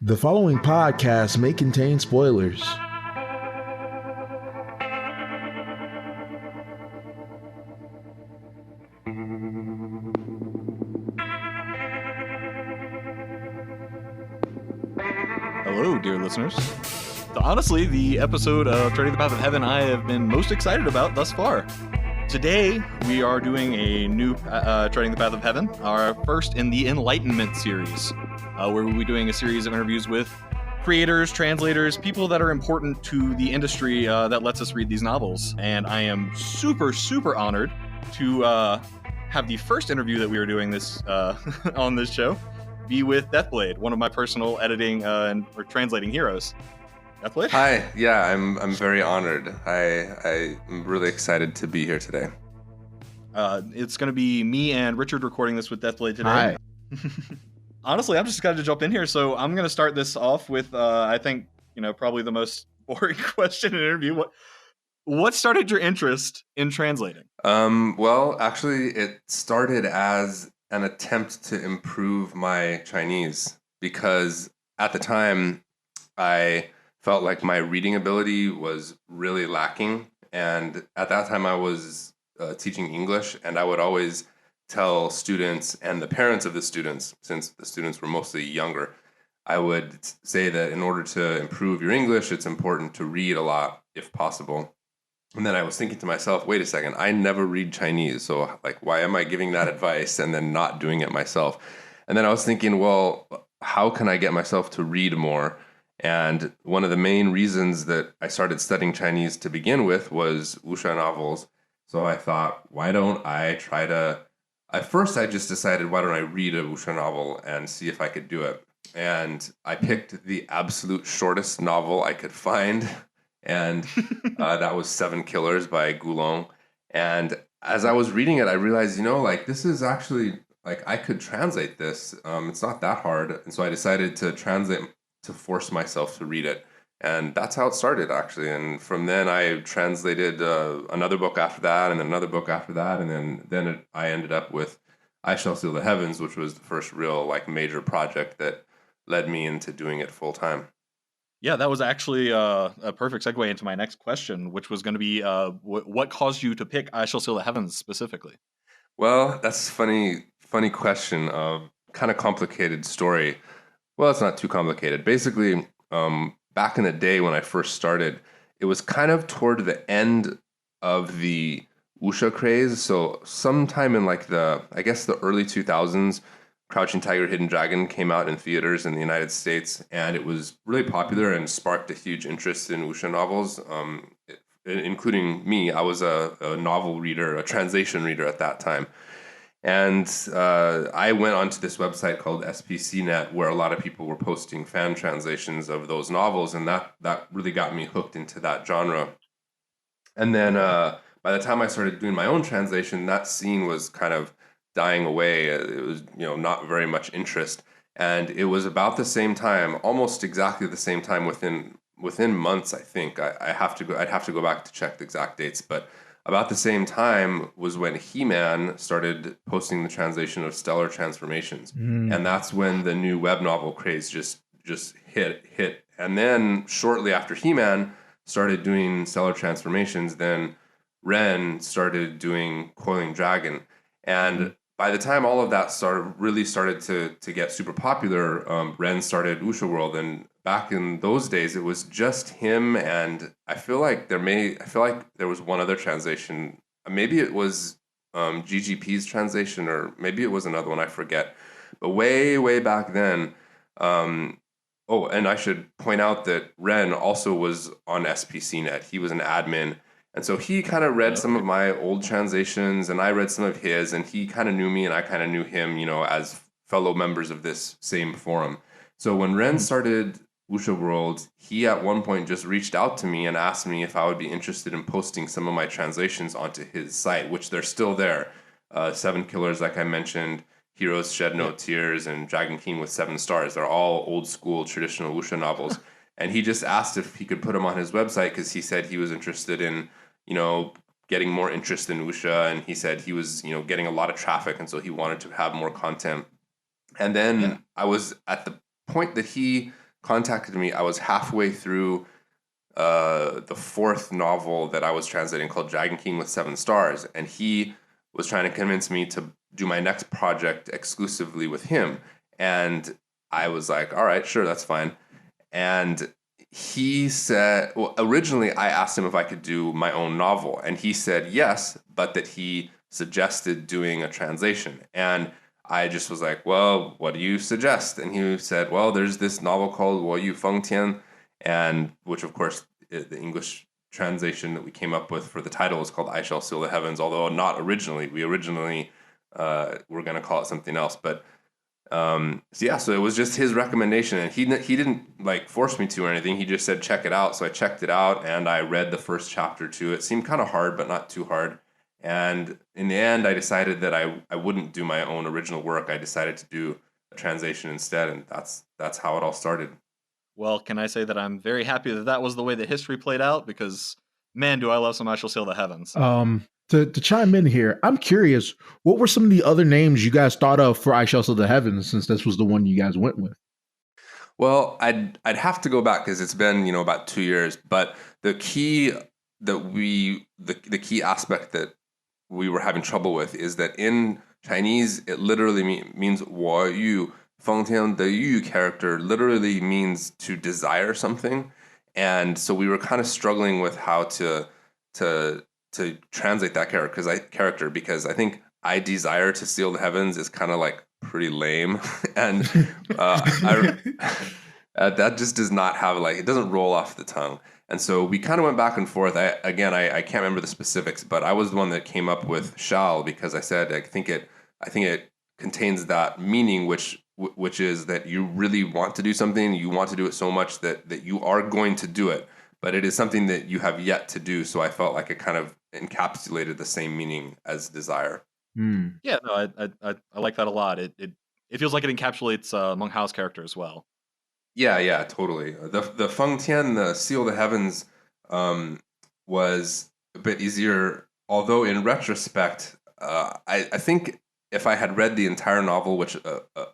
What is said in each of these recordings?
The following podcast may contain spoilers. Hello, dear listeners. Honestly, the episode of Treading the Path of Heaven I have been most excited about thus far. Today, we are doing a new Treading the Path of Heaven, our first in the Enlightenment series, where we'll be doing a series of interviews with creators, translators, people that are important to the industry that lets us read these novels. And I am super, super honored to have the first interview that we are doing this on this show be with Deathblade, one of my personal editing or translating heroes. Deathblade? Hi, yeah, I'm very honored. I'm really excited to be here today. It's going to be me and Richard recording this with Deathblade today. Hi. Honestly, I'm just excited to jump in here, so I'm going to start this off with, I think, probably the most boring question in an interview. What started your interest in translating? Well, actually, it started as an attempt to improve my Chinese because at the time I felt like my reading ability was really lacking. And at that time I was teaching English, and I would always tell students and the parents of the students, since the students were mostly younger, I would say that in order to improve your English, it's important to read a lot if possible. And then I was thinking to myself, wait a second, I never read Chinese. So like, why am I giving that advice and then not doing it myself? And then I was thinking, well, how can I get myself to read more? And one of the main reasons that I started studying Chinese to begin with was wuxia novels. So I thought, why don't I try to... At first, I just decided, why don't I read a wuxia novel and see if I could do it? And I picked the absolute shortest novel I could find, and that was 7 Killers by Gulong. And as I was reading it, I realized, this is actually, I could translate this. It's not that hard. And so I decided to translate, to force myself to read it. And that's how it started, actually. And from then I translated another book after that, and then another book after that. And then I ended up with I Shall Seal the Heavens, which was the first real major project that led me into doing it full time. Yeah, that was actually a perfect segue into my next question, which was going to be what caused you to pick I Shall Seal the Heavens specifically? Well, that's a funny question. Kind of complicated story. Well, it's not too complicated. Basically, back in the day when I first started, it was kind of toward the end of the wuxia craze. So sometime in the early 2000s, Crouching Tiger, Hidden Dragon came out in theaters in the United States, and it was really popular and sparked a huge interest in wuxia novels, including me. I was a novel reader, a translation reader at that time. And I went onto this website called SPCnet, where a lot of people were posting fan translations of those novels, and that really got me hooked into that genre. And then by the time I started doing my own translation, that scene was kind of dying away. It was not very much interest, and it was about the same time, almost exactly the same time, within months. I think I'd have to go back to check the exact dates, but about the same time was when He-Man started posting the translation of Stellar Transformations. And that's when the new web novel craze just hit. And then shortly after He-Man started doing Stellar Transformations, then Ren started doing Coiling Dragon. And by the time all of that started to get super popular, Ren started Wuxia World, and back in those days, it was just him, and I feel like there was one other translation. Maybe it was GGP's translation, or maybe it was another one, I forget. But way back then, and I should point out that Ren also was on SPCnet. He was an admin. And so he kind of read some of my old translations, and I read some of his, and he kind of knew me, and I kind of knew him, as fellow members of this same forum. So when Ren started Wuxia World, he at one point just reached out to me and asked me if I would be interested in posting some of my translations onto his site, which they're still there. 7 Killers, like I mentioned, Heroes Shed No Tears, and Dragon King with 7 Stars. They're all old school traditional wuxia novels. And he just asked if he could put them on his website because he said he was interested in getting more interest in wuxia, and he said he was, getting a lot of traffic, and so he wanted to have more content. And then I was at the point that he contacted me. I was halfway through the fourth novel that I was translating called Dragon King with 7 Stars, and he was trying to convince me to do my next project exclusively with him. And I was like, all right, sure, that's fine. And he said, well, originally I asked him if I could do my own novel, and he said yes, but that he suggested doing a translation. And I just was like, well, what do you suggest? And he said, well, there's this novel called 我与风天, and which of course the English translation that we came up with for the title is called I Shall Seal the Heavens, although not originally. We originally were going to call it something else, but so it was just his recommendation, and he didn't like force me to or anything. He just said check it out. So I checked it out, and I read the first chapter too. It seemed kind of hard, but not too hard. And in the end, I decided that I wouldn't do my own original work. I decided to do a translation instead, and that's how it all started. Well, can I say that I'm very happy that that was the way that history played out, because man, do I love some I Shall Sail the Heavens. To chime in here, I'm curious, what were some of the other names you guys thought of for I Shall Sail the Heavens, since this was the one you guys went with? Well, I'd have to go back because it's been about 2 years. But the key the key aspect that we were having trouble with is that in Chinese it literally means 我欲风天. The yu character literally means to desire something, and so we were kind of struggling with how to translate that character because I think I desire to seal the heavens is kind of like pretty lame, and that just does not have it doesn't roll off the tongue. And so we kind of went back and forth. I can't remember the specifics, but I was the one that came up with shall, because I said I think it contains that meaning, which is that you really want to do something, you want to do it so much that you are going to do it, but it is something that you have yet to do. So I felt like it kind of encapsulated the same meaning as desire. Yeah, no, I like that a lot. It feels like it encapsulates Meng Hao's character as well. Yeah, totally. The Feng Tian, the Seal the Heavens, was a bit easier. Although in retrospect, I think if I had read the entire novel, which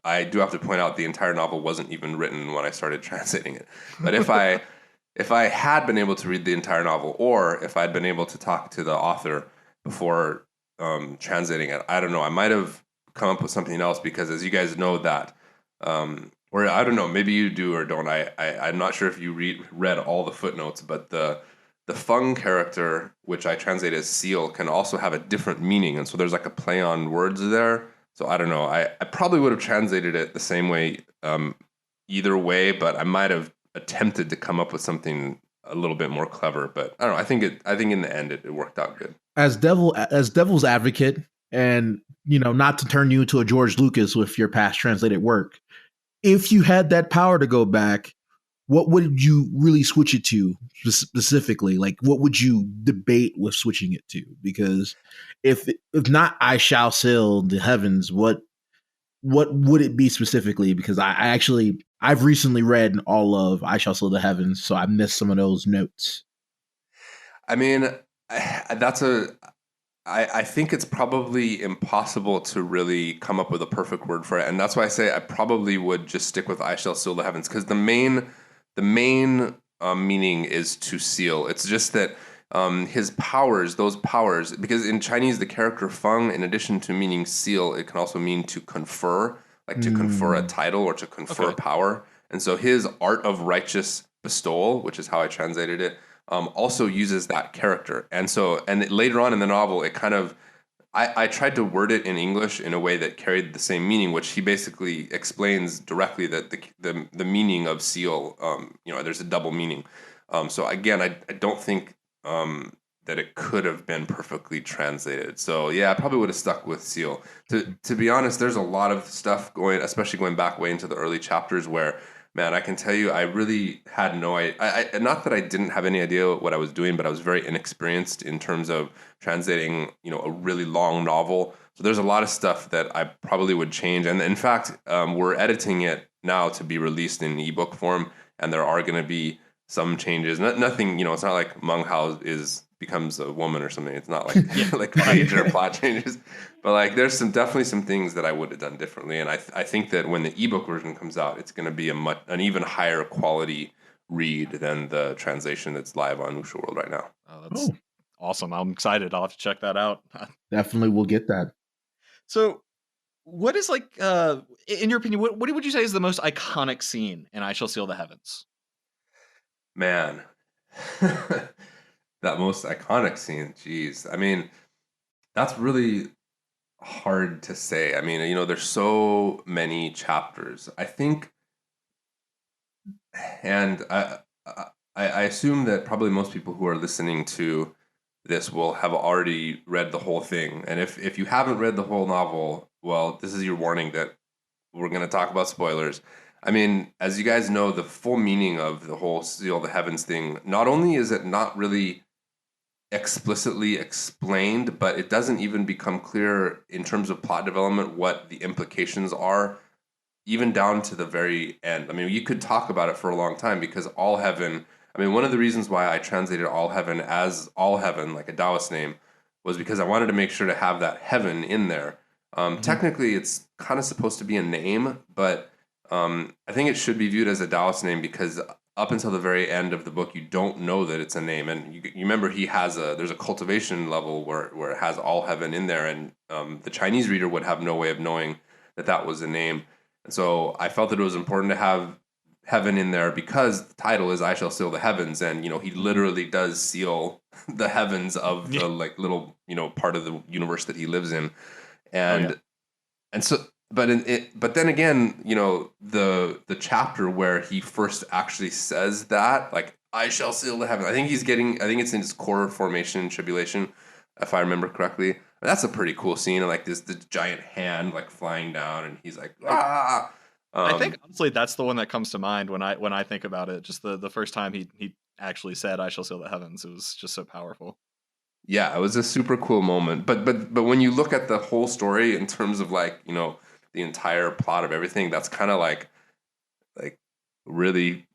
I do have to point out, the entire novel wasn't even written when I started translating it. But if I had been able to read the entire novel, or if I'd been able to talk to the author before translating it, I don't know, I might have come up with something else, because as you guys know that. Or I don't know, maybe you do or don't. I'm not sure if you read all the footnotes, but the Feng character, which I translate as seal, can also have a different meaning. And so there's like a play on words there. So I don't know. I probably would have translated it the same way either way, but I might have attempted to come up with something a little bit more clever. But I don't know. I think in the end it worked out good. As devil's advocate, and not to turn you into a George Lucas with your past translated work, if you had that power to go back, what would you really switch it to specifically? Like, what would you debate with switching it to? Because if not I Shall Sail the Heavens, what would it be specifically? Because I've recently read all of I Shall Sail the Heavens, so I missed some of those notes. I mean, I think it's probably impossible to really come up with a perfect word for it, and that's why I say I probably would just stick with I Shall Seal the Heavens, because the main meaning is to seal. It's just that his powers, those powers, because in Chinese the character Feng, in addition to meaning seal, it can also mean to confer, like to confer a title or to confer power. And so his art of righteous bestowal, which is how I translated it, also uses that character. And later on in the novel, it kind of, I tried to word it in English in a way that carried the same meaning, which he basically explains directly that the meaning of seal, there's a double meaning. So again, I don't think that it could have been perfectly translated. So yeah, I probably would have stuck with seal. To be honest, there's a lot of stuff especially going back way into the early chapters where, man, I can tell you, I really had no idea. Not that I didn't have any idea what I was doing, but I was very inexperienced in terms of translating, a really long novel. So there's a lot of stuff that I probably would change. And in fact, we're editing it now to be released in ebook form, and there are going to be some changes. Nothing, it's not like Meng Hao is becomes a woman or something. It's not like like major plot changes, but like there's definitely some things that I would have done differently. And I think that when the ebook version comes out, it's going to be an even higher quality read than the translation that's live on Wuxia World right now. Oh, that's awesome. I'm excited. I'll have to check that out. Definitely will get that. So what is like, in your opinion, what would you say is the most iconic scene in I Shall Seal the Heavens? Man, that most iconic scene. Geez, I mean, that's really hard to say. I mean, there's so many chapters. I think, and I assume that probably most people who are listening to this will have already read the whole thing. And if you haven't read the whole novel, well, this is your warning that we're going to talk about spoilers. I mean, as you guys know, the full meaning of the whole Seal the Heavens thing, not only is it not really explicitly explained, but it doesn't even become clear in terms of plot development what the implications are, even down to the very end. I mean, you could talk about it for a long time because all heaven, I mean, one of the reasons why I translated all heaven as all heaven, like a Taoist name, was because I wanted to make sure to have that heaven in there. Technically, it's kind of supposed to be a name, but I think it should be viewed as a Taoist name because up until the very end of the book, you don't know that it's a name. And you remember there's a cultivation level where it has all heaven in there, and the Chinese reader would have no way of knowing that was a name. And so I felt that it was important to have heaven in there because the title is I Shall Seal the Heavens, and he literally does seal the heavens of the like little part of the universe that he lives in, and so but then again, the chapter where he first actually says that, like, I shall seal the heaven. I think it's in his core formation tribulation, if I remember correctly. That's a pretty cool scene, like this giant hand like flying down, and he's like, ah. I think honestly that's the one that comes to mind when I think about it. Just the first time he actually said, "I shall seal the heavens." It was just so powerful. Yeah, it was a super cool moment. But when you look at the whole story in terms of like the entire plot of everything, that's kind of like really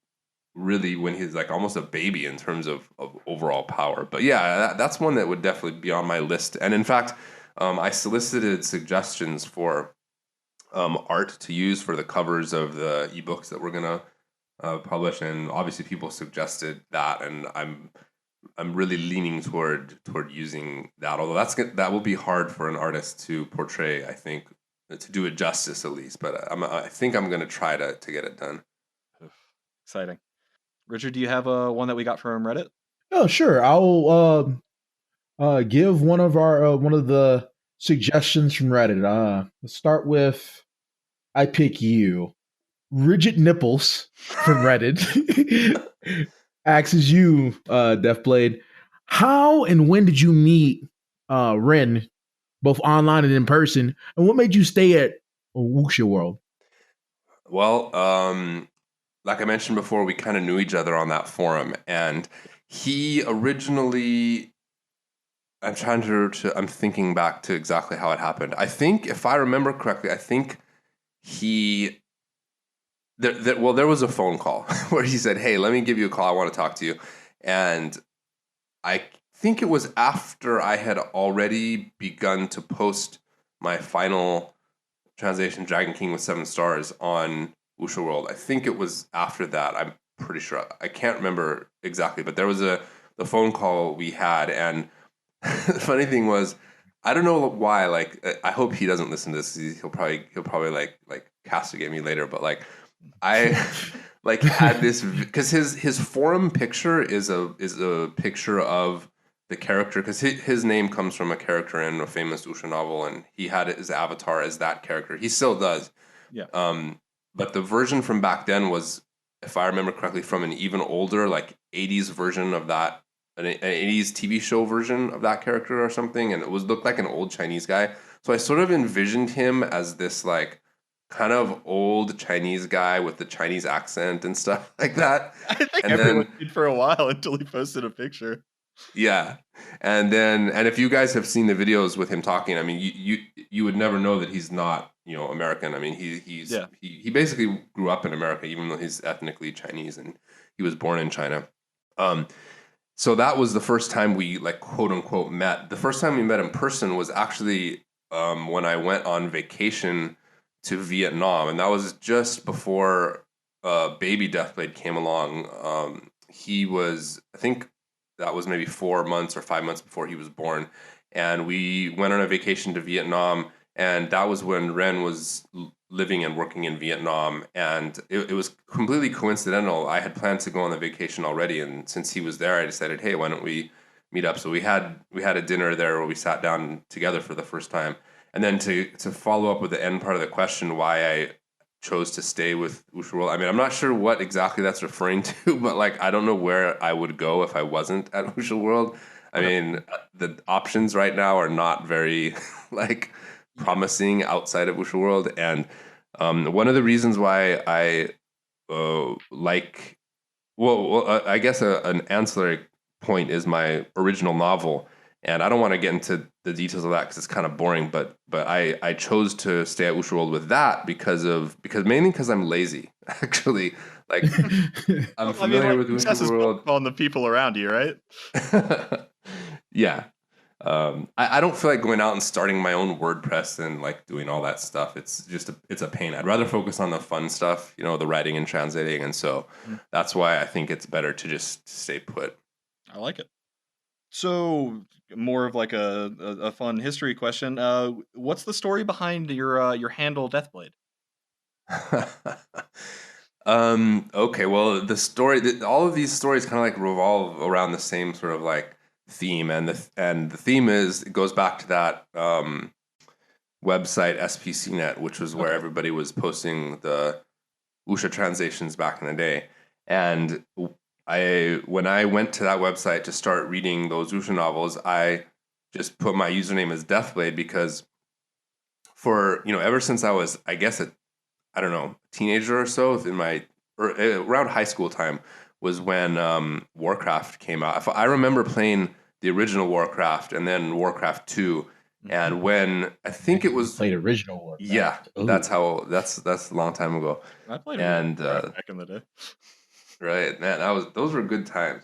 when he's like almost a baby in terms of overall power. But yeah, that's one that would definitely be on my list. And in fact, I solicited suggestions for art to use for the covers of the ebooks that we're gonna publish, and obviously people suggested that, and I'm really leaning toward using that. Although that will be hard for an artist to portray, I think, to do it justice at least. But I think I'm gonna try to get it done. Exciting. Richard, do you have one that we got from Reddit? Oh, sure. I'll give one of the suggestions from Reddit. Let's start with I pick you. Rigid Nipples from Reddit asks you, Deathblade, how and when did you meet Ren, both online and in person, and what made you stay at Wuxia World? Well, like I mentioned before, we kind of knew each other on that forum, and he originally, I'm thinking back to exactly how it happened. I think, if I remember correctly, there was a phone call where he said, "Hey, let me give you a call. I want to talk to you." And I think it was after I had already begun to post my final translation, Dragon King with 7 stars, on Wuxia World. I think it was after that. I'm pretty sure. I can't remember exactly, but there was the phone call we had, and the funny thing was, I don't know why. Like, I hope he doesn't listen to this. He'll probably like castigate me later. But like, I like had this because his forum picture is a picture of the character, because his name comes from a character in a famous Wuxia novel, and he had his avatar as that character. He still does. Yeah. But the version from back then was, if I remember correctly, from an even older, like 80s version of that, an 80s TV show version of that character or something, and it looked like an old Chinese guy. So I sort of envisioned him as this like kind of old Chinese guy with the Chinese accent and stuff like that. I think everyone did for a while until he posted a picture. Yeah. And if you guys have seen the videos with him talking, I mean, you would never know that he's not, American. I mean, he basically grew up in America, even though he's ethnically Chinese and he was born in China. so that was the first time we like quote unquote met. The first time we met in person was actually when I went on vacation to Vietnam, and that was just before baby Deathblade came along. He was, I think that was maybe 4 months or 5 months before he was born, and we went on a vacation to Vietnam, and that was when Ren was living and working in Vietnam, and it was completely coincidental. I had planned to go on the vacation already, and since he was there, I decided, hey, why don't we meet up? So we had a dinner there where we sat down together for the first time. And then to follow up with the end part of the question, why I chose to stay with Wuxia World, I mean, I'm not sure what exactly that's referring to, but like, I don't know where I would go if I wasn't at Wuxia World. I mean, the options right now are not very like promising outside of Wuxia World. And one of the reasons why I I guess an ancillary point is my original novel. And I don't want to get into the details of that because it's kind of boring, but I chose to stay at Wuxia World with that because mainly because I'm lazy, actually. Like I'm familiar with Wuxia World on the people around you, right? Yeah. I don't feel like going out and starting my own WordPress and like doing all that stuff. It's just it's a pain. I'd rather focus on the fun stuff, the writing and translating, and so that's why I think it's better to just stay put. I like it. So more of like a fun history question. What's the story behind your handle Deathblade? Okay, well, the story, all of these stories kind of like revolve around the same sort of like theme, and the theme it goes back to that website SPCnet, which was where everybody was posting the Wuxia translations back in the day. And when I went to that website to start reading those Wuxia novels, I just put my username as Deathblade because ever since I was, I guess, I don't know, teenager or so, around high school time was when Warcraft came out. I remember playing the original Warcraft and then Warcraft 2. And when I think it was played original Warcraft. Yeah, that's a long time ago. I played back in the day. Right, man, those were good times.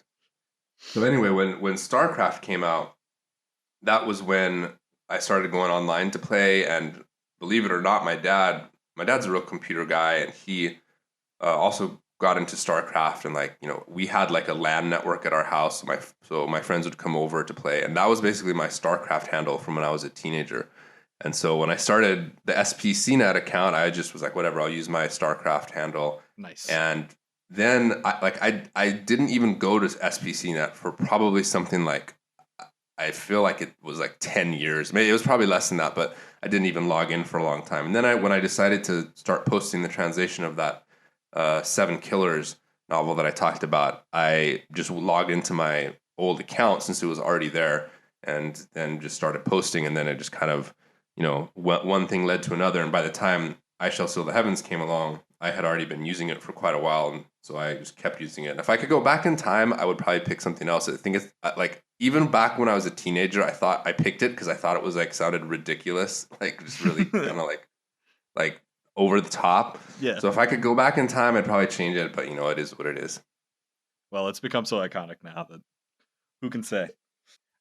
So anyway, when StarCraft came out, that was when I started going online to play. And believe it or not, my dad's a real computer guy, and he also got into StarCraft. And we had like a LAN network at our house, so my friends would come over to play, and that was basically my StarCraft handle from when I was a teenager. And so when I started the SPCnet account, I just was like, whatever, I'll use my StarCraft handle. Nice. And then I didn't even go to SPCnet for probably something like, I feel like it was like 10 years. Maybe it was probably less than that, but I didn't even log in for a long time. And then when I decided to start posting the translation of that 7 Killers novel that I talked about, I just logged into my old account since it was already there, and then just started posting. And then it just kind of, one thing led to another. And by the time I Shall Seal the Heavens came along, I had already been using it for quite a while, and so I just kept using it. And if I could go back in time, I would probably pick something else. I think it's like, even back when I was a teenager, I thought I picked it because I thought it was like sounded ridiculous, like just really kind of like over the top. Yeah. So if I could go back in time, I'd probably change it. But it is what it is. Well, it's become so iconic now that who can say?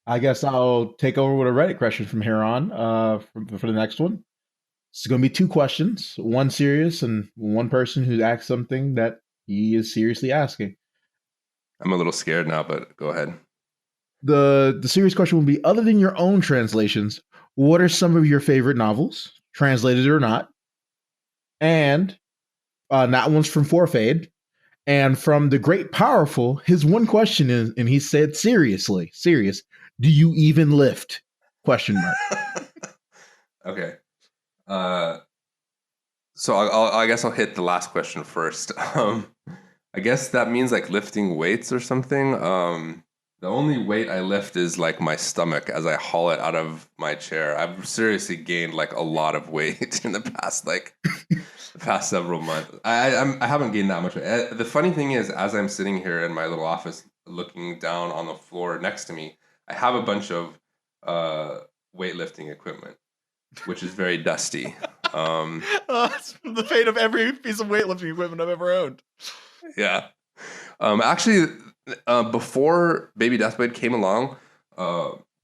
I guess I'll take over with a Reddit question from here on for the next one. It's going to be 2 questions, one serious and one person who asked something that he is seriously asking. I'm a little scared now, but go ahead. The serious question will be, other than your own translations, what are some of your favorite novels, translated or not? And that one's from Forfade. And from the Great Powerful, his one question is, and he said serious, do you even lift? Question mark. Okay. So I guess I'll hit the last question first. I guess that means like lifting weights or something. The only weight I lift is like my stomach as I haul it out of my chair. I've seriously gained like a lot of weight in the past several months. I haven't gained that much weight. The funny thing is, as I'm sitting here in my little office looking down on the floor next to me, I have a bunch of weightlifting equipment, which is very dusty. It's the fate of every piece of weightlifting equipment I've ever owned. Yeah. Actually, Before Baby Deathblade came along,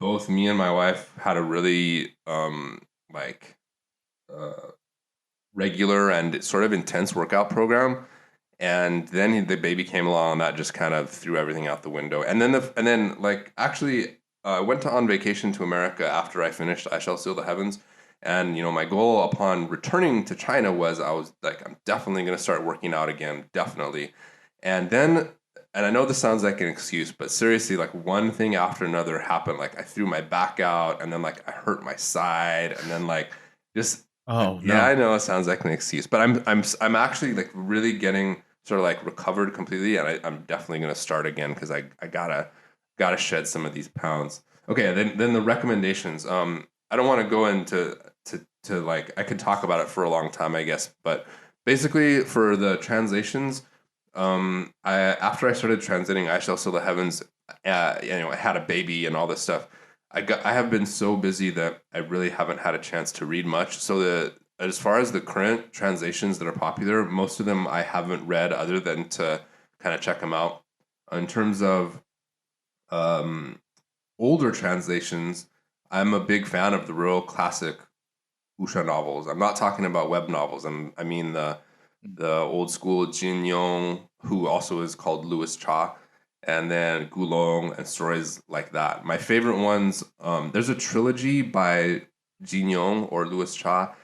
both me and my wife had a really like uh, regular and sort of intense workout program. And then the baby came along, and that just kind of threw everything out the window. And then like actually, I went on vacation to America after I finished I Shall Seal the Heavens. And my goal upon returning to China was I was like, I'm definitely going to start working out again, definitely. And then, and I know this sounds like an excuse, but seriously, like one thing after another happened. Like I threw my back out, and then like I hurt my side, and then like just Oh yeah, I no. know it sounds like an excuse, but I'm actually like really getting sort of like recovered completely, and I'm definitely gonna start again because I gotta shed some of these pounds. Okay, then the recommendations. I don't want to go into to like I could talk about it for a long time, I guess, but basically for the translations, I after I started translating I Shall Seal the Heavens, I had a baby and all this stuff. I have been so busy that I really haven't had a chance to read much. So as far as the current translations that are popular, most of them I haven't read other than to kind of check them out. In terms of um, older translations, I'm a big fan of the real classic wuxia novels. I'm not talking about web novels. I mean the old school Jin Yong, who also is called Louis Cha, and then Gulong and stories like that. My favorite ones, there's a trilogy by Jin Yong or Louis Cha.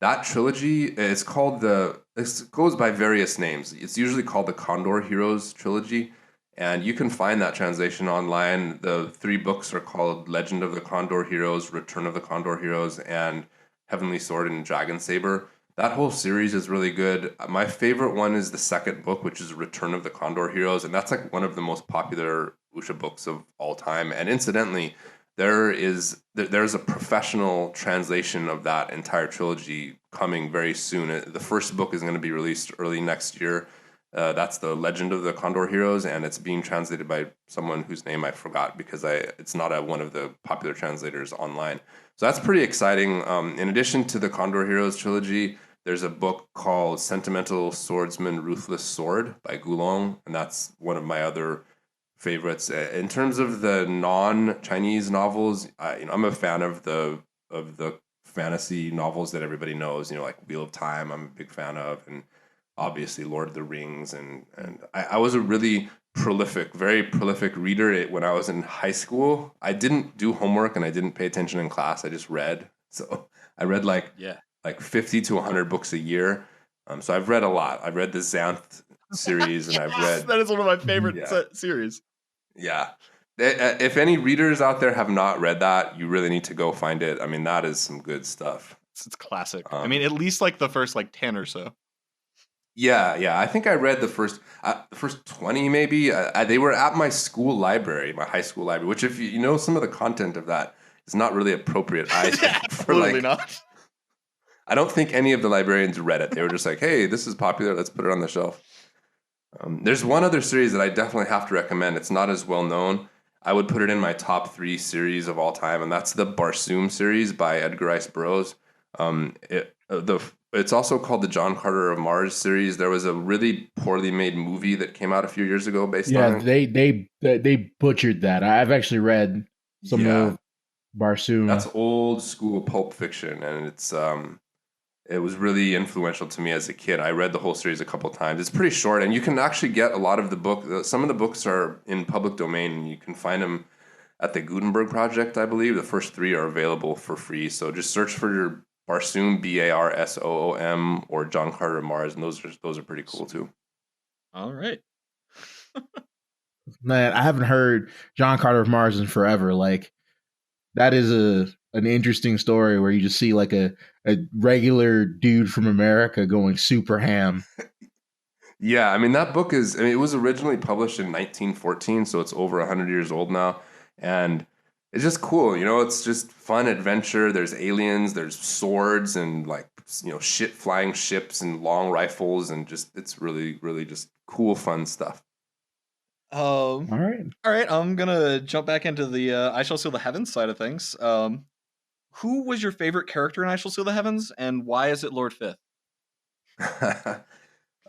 That trilogy is called it goes by various names. It's usually called the Condor Heroes trilogy, and you can find that translation online. The three books are called Legend of the Condor Heroes, Return of the Condor Heroes, and Heavenly Sword and Dragon Saber. That whole series is really good. My favorite one is the second book, which is Return of the Condor Heroes, and that's like one of the most popular wuxia books of all time. And incidentally, there's a professional translation of that entire trilogy coming very soon. The first book is going to be released early next year. That's the Legend of the Condor Heroes, and it's being translated by someone whose name I forgot because it's not one of the popular translators online. So that's pretty exciting. In addition to the Condor Heroes trilogy, there's a book called Sentimental Swordsman Ruthless Sword by Gulong, and that's one of my other favorites. In terms of the non-Chinese novels, I'm a fan of the fantasy novels that everybody knows. Like Wheel of Time, I'm a big fan of, and obviously Lord of the Rings. And I was a really very prolific reader when I was in high school. I didn't do homework and I didn't pay attention in class. I just read. So I read Yeah. like 50 to 100 books a year. So I've read a lot. I've read the Xanth series, and I've Yes, read that is one of my favorite yeah, series. yeah. If any readers out there have not read that, you really need to go find it. I mean, that is some good stuff. It's classic. I mean, Um, at least like the first like 10 or so. yeah. I think I read the first 20 maybe. They were at my school library, my high school library. Which, if you know some of the content of that, is not really appropriate. I think for Absolutely like, not. I don't think any of the librarians read it. They were just like, "Hey, this is popular. Let's put it on the shelf." There's one other series that I definitely have to recommend. It's not as well known. I would put it in my top 3 series of all time, and that's the Barsoom series by Edgar Rice Burroughs. It's also called the John Carter of Mars series. There was a really poorly made movie that came out a few years ago based Yeah, on it. they butchered that. I've actually read some Yeah, of Barsoom. that's old school pulp fiction, and it was really influential to me as a kid. I read the whole series a couple times. It's pretty short, and you can actually get a lot of the book. Some of the books are in public domain, and you can find them at the Gutenberg Project, I believe. The first 3 are available for free. So just search for your Barsoom, Barsoom, or John Carter of Mars, and those are pretty cool too. All right. Man, I haven't heard John Carter of Mars in forever. Like that is an interesting story where you just see like a regular dude from America going super ham. Yeah, I mean that book is. I mean, it was originally published in 1914, so it's over 100 years old now, and it's just cool. It's just fun adventure. There's aliens, there's swords, and like shit flying ships and long rifles, and just it's really really just cool fun stuff. All right. All right, I'm gonna jump back into the I Shall Seal the Heavens side of things. Who was your favorite character in I Shall Seal the Heavens, and why is it Lord Fifth?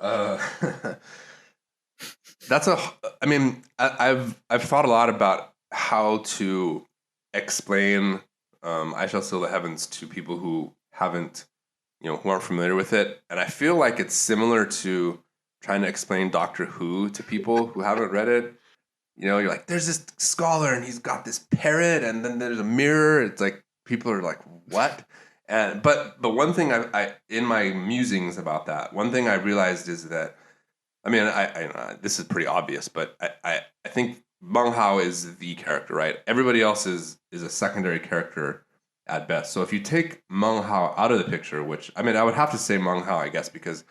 uh, I mean, I've thought a lot about how to explain I Shall Seal the Heavens to people who haven't, who aren't familiar with it. And I feel like it's similar to trying to explain Doctor Who to people who haven't read it. You're like, there's this scholar and he's got this parrot and then there's a mirror. It's like, people are like, what? But one thing I in my musings about that, one thing I realized is that, I mean, this is pretty obvious, but I think Meng Hao is the character, right? Everybody else is a secondary character at best. So if you take Meng Hao out of the picture, which, I mean, I would have to say Meng Hao, I guess, because,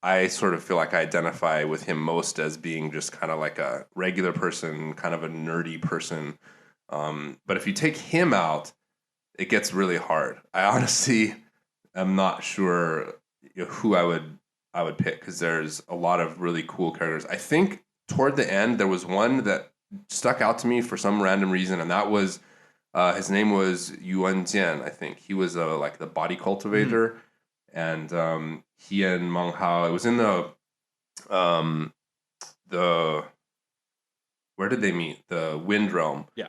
I sort of feel like I identify with him most as being just kind of like a regular person, kind of a nerdy person. But if you take him out, it gets really hard. I honestly am not sure who I would pick, because there's a lot of really cool characters. I think toward the end there was one that stuck out to me for some random reason, and that was his name was Yuan Jian. I think he was like the body cultivator, and he and Meng Hao. It was in the where did they meet? The Wind Realm. Yeah.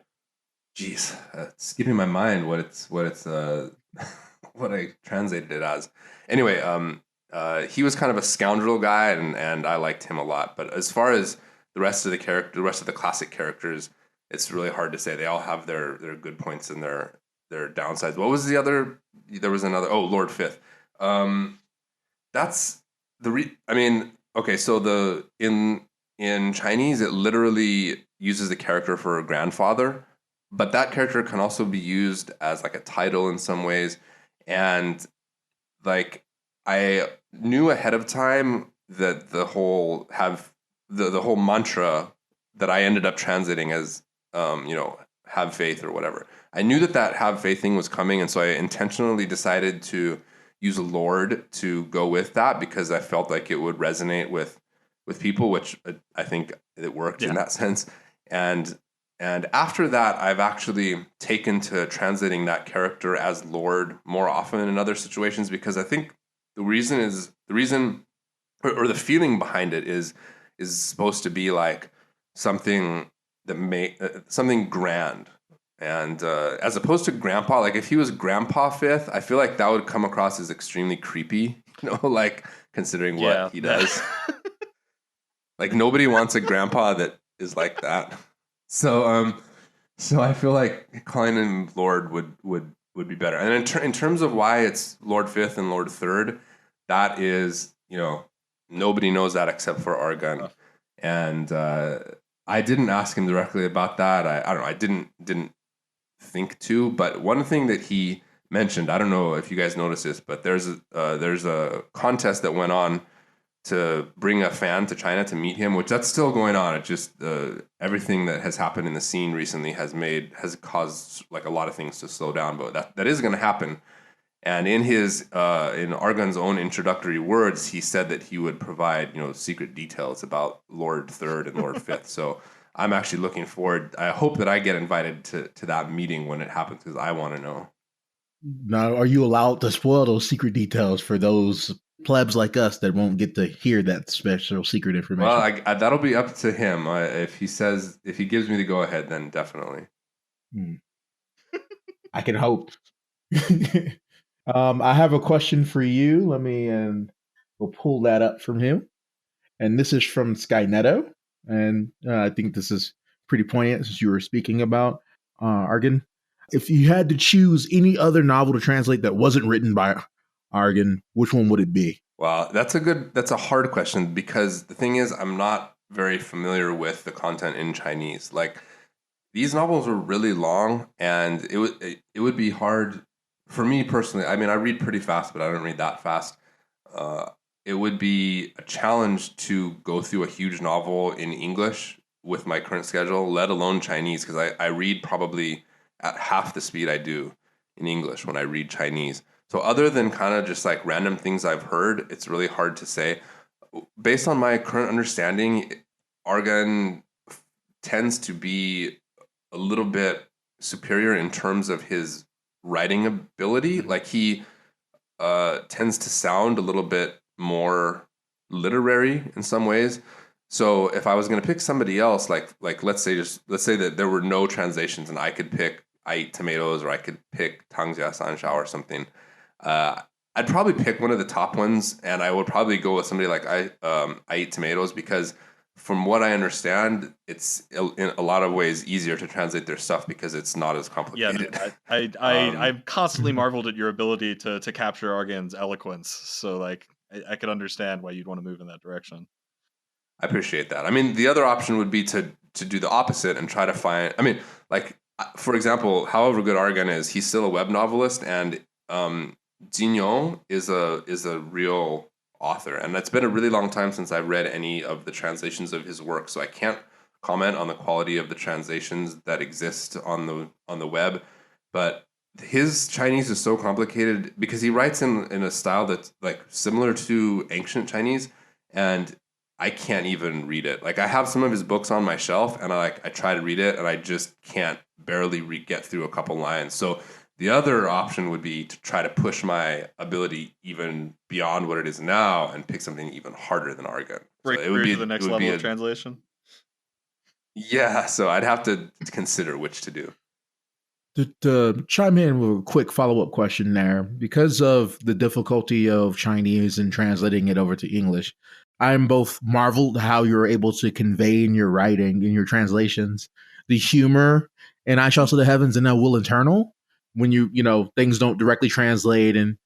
Jeez, it's skipping my mind what it's what I translated it as. Anyway, he was kind of a scoundrel guy, and I liked him a lot. But as far as the rest of the classic characters, it's really hard to say. They all have their good points and their downsides. What was the other? There was another. Oh, Lord Fifth. That's I mean, okay. So in Chinese, it literally uses the character for a grandfather, but that character can also be used as like a title in some ways, and like I knew ahead of time that the whole mantra that I ended up translating as have faith or whatever. I knew that have faith thing was coming, and so I intentionally decided to use a Lord to go with that, because I felt like it would resonate with people, which I think it worked in that sense. And after that, I've actually taken to translating that character as Lord more often in other situations, because I think the reason or the feeling behind it is supposed to be like something that something grand. And as opposed to Grandpa, like if he was Grandpa Fifth, I feel like that would come across as extremely creepy, like considering what he does. Like nobody wants a grandpa that is like that. So I feel like calling him Lord would be better. And in terms of why it's Lord Fifth and Lord Third, that is, nobody knows that except for Argun. And I didn't ask him directly about that. I don't know. I didn't think to, but one thing that he mentioned, I don't know if you guys noticed this, but there's a contest that went on to bring a fan to China to meet him, which that's still going on. It just everything that has happened in the scene recently has caused like a lot of things to slow down, but that is going to happen. And in his in Argun's own introductory words, he said that he would provide secret details about Lord Third and Lord Fifth. So I'm actually looking forward. I hope that I get invited to that meeting when it happens, because I want to know. Now, are you allowed to spoil those secret details for those plebs like us that won't get to hear that special secret information? Well, that'll be up to him. If he gives me the go ahead, then definitely. I can hope. I have a question for you. Let me we'll pull that up from him. And this is from Skyneto. And I think this is pretty poignant since you were speaking about Argun. If you had to choose any other novel to translate that wasn't written by Argun, which one would it be? Wow, that's a hard question, because the thing is, I'm not very familiar with the content in Chinese. Like, these novels were really long, and it would be hard for me personally. I mean, I read pretty fast, but I don't read that fast. It would be a challenge to go through a huge novel in English with my current schedule, let alone Chinese, because I read probably at half the speed I do in English when I read Chinese. So other than kind of just like random things I've heard, it's really hard to say. Based on my current understanding, Argun tends to be a little bit superior in terms of his writing ability. Like he tends to sound a little bit more literary in some ways. So if I was going to pick somebody else, like let's say that there were no translations and I could pick I eat tomatoes or I could pick Tangjia Sanshao or something, I'd probably pick one of the top ones, and I would probably go with somebody like I eat tomatoes, because from what I understand, it's in a lot of ways easier to translate their stuff because it's not as Yeah, complicated. I'm constantly marveled at your ability to capture Argan's eloquence. So like, I could understand why you'd want to move in that direction. I appreciate that. I mean, the other option would be to do the opposite and try to find. I mean, like for example, however good Argan is, he's still a web novelist, and Jin Yong is a real author, and it's been a really long time since I've read any of the translations of his work, so I can't comment on the quality of the translations that exist on the web. But his Chinese is so complicated because he writes in a style that's like similar to ancient Chinese, and I can't even read it. Like I have some of his books on my shelf, and I try to read it, and I just can't barely get through a couple lines. So the other option would be to try to push my ability even beyond what it is now and pick something even harder than Argon. Break so it would through be to the next level of translation. Yeah, so I'd have to consider which to do. To chime in with a quick follow-up question there, because of the difficulty of Chinese and translating it over to English, I'm both marveled how you're able to convey in your writing, in your translations, the humor and I Shall to the Heavens and Now Will Eternal, when things don't directly translate and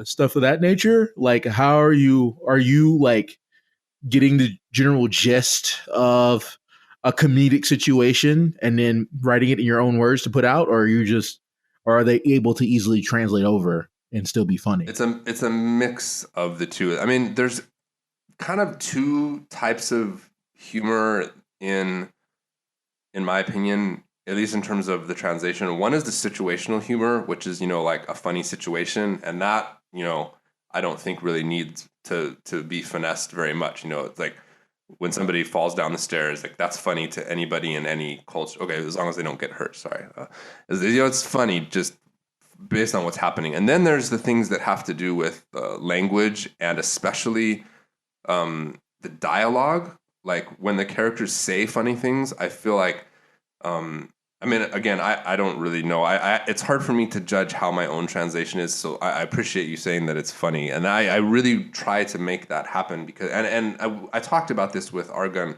stuff of that nature. Like, how are you like getting the general gist of a comedic situation and then writing it in your own words to put out, or are they able to easily translate over and still be funny? It's a mix of the two. I mean, there's kind of two types of humor in my opinion, at least in terms of the translation. One is the situational humor, which is, like a funny situation, and that, I don't think really needs to be finessed very much. It's like when somebody falls down the stairs, like that's funny to anybody in any culture. Okay, as long as they don't get hurt. Sorry, it's funny just based on what's happening. And then there's the things that have to do with language, and especially the dialogue. Like when the characters say funny things, I feel like, I mean, again, I don't really know. It's hard for me to judge how my own translation is. So I appreciate you saying that it's funny, and I really try to make that happen because, and I talked about this with Argun,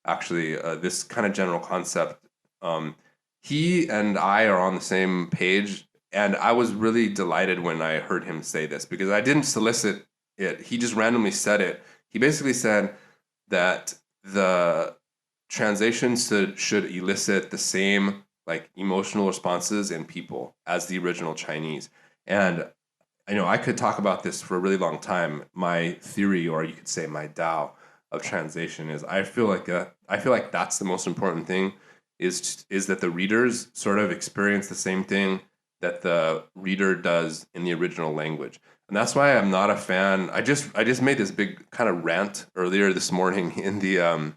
actually, this kind of general concept. He and I are on the same page, and I was really delighted when I heard him say this because I didn't solicit it. He just randomly said it. He basically said that the translations should elicit the same like emotional responses in people as the original Chinese. And I could talk about this for a really long time. My theory, or you could say my Tao of translation, is I feel like that's the most important thing. Is that the readers sort of experience the same thing that the reader does in the original language. And that's why I'm not a fan. I just made this big kind of rant earlier this morning in the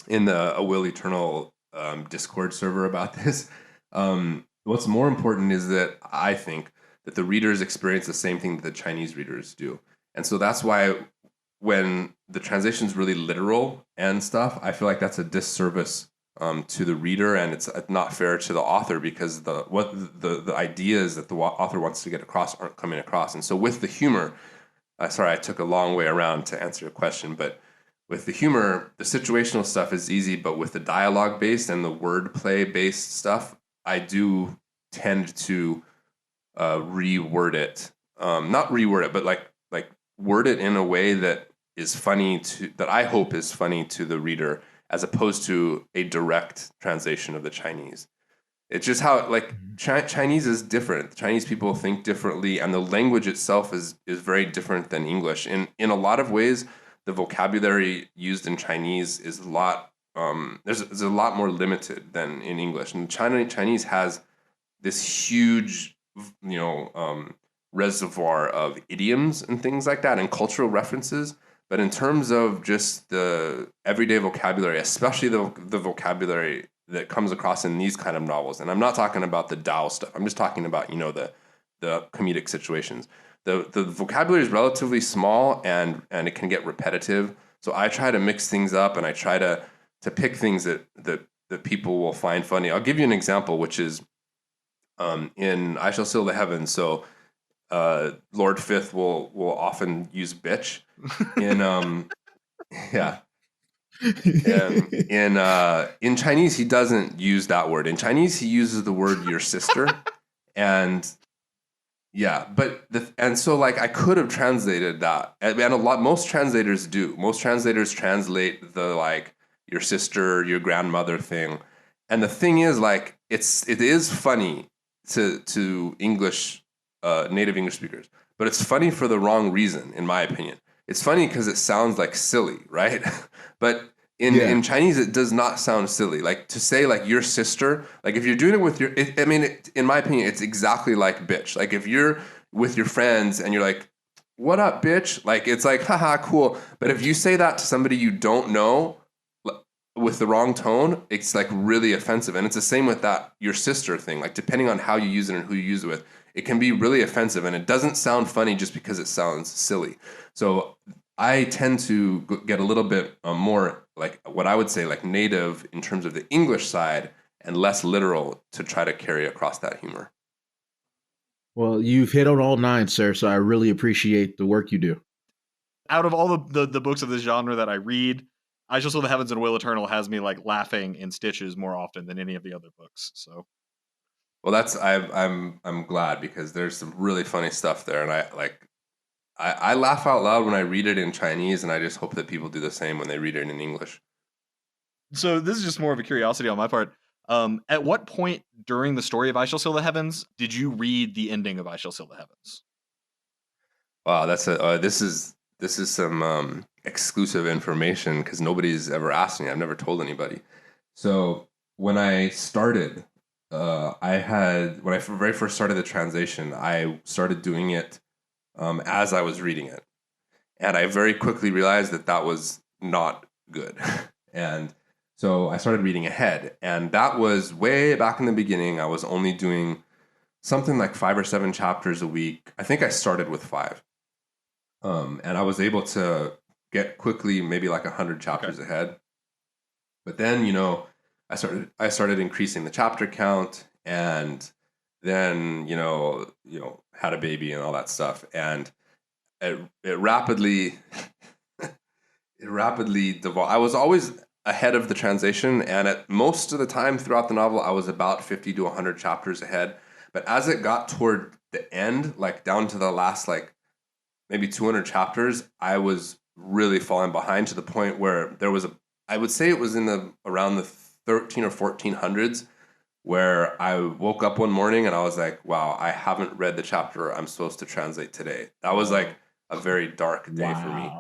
A Will Eternal Discord server about this. What's more important is that I think that the readers experience the same thing that the Chinese readers do. And so that's why when the translation's really literal and stuff, I feel like that's a disservice to the reader, and it's not fair to the author because the ideas that the author wants to get across aren't coming across. And so with the humor, sorry, I took a long way around to answer your question, but with the humor, the situational stuff is easy, but with the dialogue based and the wordplay based stuff, I do tend to reword it, not reword it, but like word it in a way that is funny that I hope is funny to the reader, as opposed to a direct translation of the Chinese. It's just how Chinese is different. Chinese people think differently, and the language itself is very different than English. In a lot of ways, the vocabulary used in Chinese is a lot there's a lot more limited than in English. And Chinese has this huge reservoir of idioms and things like that and cultural references. But in terms of just the everyday vocabulary, especially the vocabulary that comes across in these kind of novels, and I'm not talking about the Tao stuff. I'm just talking about the comedic situations. The vocabulary is relatively small and it can get repetitive. So I try to mix things up, and I try to pick things that people will find funny. I'll give you an example, which is in I Shall Seal the Heavens. So Lord Fifth will often use bitch in yeah. In Chinese, he doesn't use that word. In Chinese, he uses the word your sister, and yeah, but and so like I could have translated that, and most translators do. Most translators translate the like your sister, your grandmother thing, and the thing is like it is funny to English native English speakers, but it's funny for the wrong reason, in my opinion. It's funny because it sounds like silly, right? But in Chinese, it does not sound silly. Like to say like your sister, like if you're doing it with in my opinion, it's exactly like bitch. Like if you're with your friends and you're like, what up, bitch? Like it's like, haha, cool. But if you say that to somebody you don't know with the wrong tone, it's like really offensive. And it's the same with that your sister thing. Like depending on how you use it and who you use it with, it can be really offensive, and it doesn't sound funny just because it sounds silly. So I tend to get a little bit more like what I would say like native in terms of the English side and less literal to try to carry across that humor. Well, you've hit on all nine, sir, so I really appreciate the work you do. Out of all the books of this genre that I read, I Shall Seal the Heavens and Will Eternal has me like laughing in stitches more often than any of the other books. So, well, that's I'm glad, because there's some really funny stuff there, and I laugh out loud when I read it in Chinese, and I just hope that people do the same when they read it in English. So this is just more of a curiosity on my part. At what point during the story of I Shall Seal the Heavens did you read the ending of I Shall Seal the Heavens? Wow, that's this is some exclusive information because nobody's ever asked me. I've never told anybody. So when I started, when I very first started the translation, I started doing it as I was reading it, and I very quickly realized that was not good, and so I started reading ahead, and that was way back in the beginning. I was only doing something like 5 or 7 chapters a week. I think I started with 5. And I was able to get quickly maybe like 100 chapters ahead. But then, I started increasing the chapter count, and then, had a baby and all that stuff. And it rapidly, devolved. I was always ahead of the translation, and at most of the time throughout the novel, I was about 50 to 100 chapters ahead. But as it got toward the end, like down to the last, like maybe 200 chapters, I was really falling behind to the point where there was I would say it was around the 13 or 1400s, where I woke up one morning and I was like, wow, I haven't read the chapter I'm supposed to translate today. That was like a very dark day for me.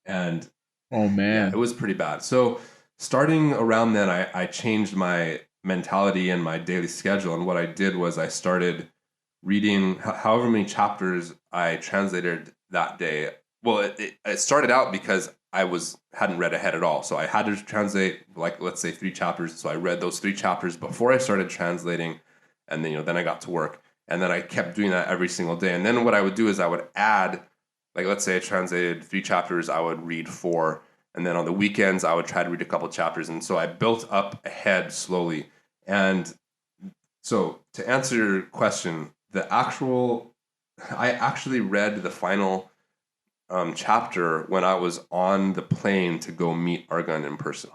And oh man, it was pretty bad. So starting around then, I changed my mentality and my daily schedule. And what I did was I started reading however many chapters I translated that day. Well, it started out because I hadn't read ahead at all. So I had to translate, like, let's say 3 chapters. So I read those 3 chapters before I started translating. And then, then I got to work. And then I kept doing that every single day. And then what I would do is I would add, like, let's say I translated 3 chapters, I would read 4. And then on the weekends, I would try to read a couple chapters. And so I built up ahead slowly. And so to answer your question, I actually read the final chapter when I was on the plane to go meet Argun in person,